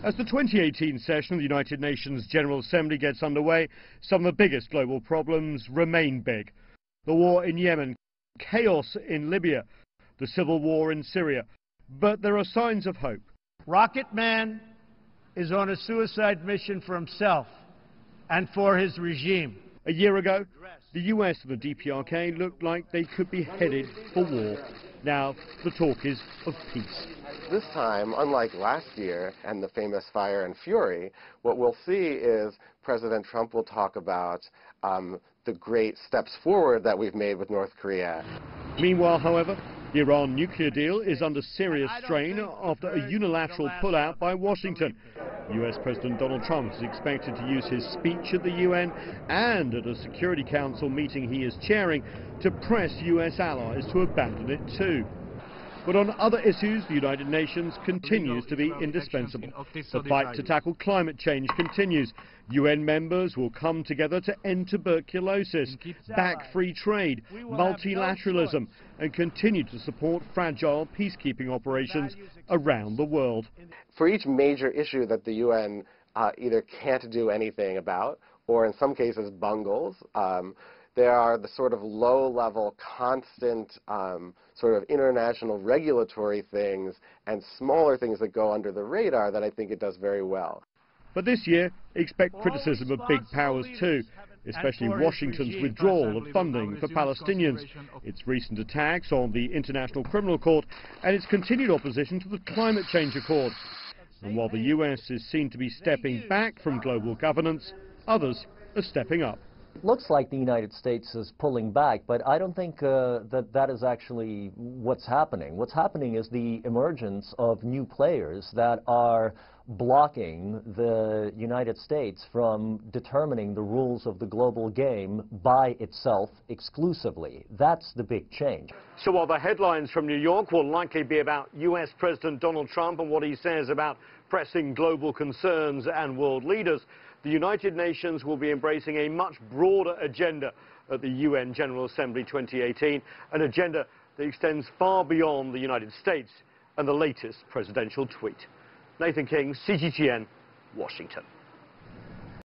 As the 2018 session of the United Nations General Assembly gets underway, some of the biggest global problems remain big. The war in Yemen, chaos in Libya, the civil war in Syria. But there are signs of hope. Rocket Man is on a suicide mission for himself and for his regime. A year ago, the US and the DPRK looked like they could be headed for war. Now, the talk is of peace. This time, unlike last year and the famous fire and fury, what we'll see is President Trump will talk about the great steps forward that we've made with North Korea. Meanwhile, however, the Iran nuclear deal is under serious strain after a unilateral pullout by Washington. US President Donald Trump is expected to use his speech at the UN and at a Security Council meeting he is chairing to press US allies to abandon it too. But on other issues, the United Nations continues to be indispensable. The fight to tackle climate change continues. UN members will come together to end tuberculosis, back free trade, multilateralism, and continue to support fragile peacekeeping operations around the world. For each major issue that the UN either can't do anything about, or in some cases bungles, there are the sort of low-level, constant sort of international regulatory things and smaller things that go under the radar that I think it does very well. But this year, expect criticism of big powers too, especially Washington's withdrawal of funding for Palestinians, its recent attacks on the International Criminal Court, and its continued opposition to the climate change accord. And while the US is seen to be stepping back from global governance, others are stepping up. It looks like the United States is pulling back, but I don't think that is actually what's happening. What's happening is the emergence of new players that are blocking the United States from determining the rules of the global game by itself exclusively. That's the big change. So while the headlines from New York will likely be about US President Donald Trump and what he says about pressing global concerns and world leaders, the United Nations will be embracing a much broader agenda at the UN General Assembly 2018, an agenda that extends far beyond the United States and the latest presidential tweet. Nathan King, CGTN, Washington.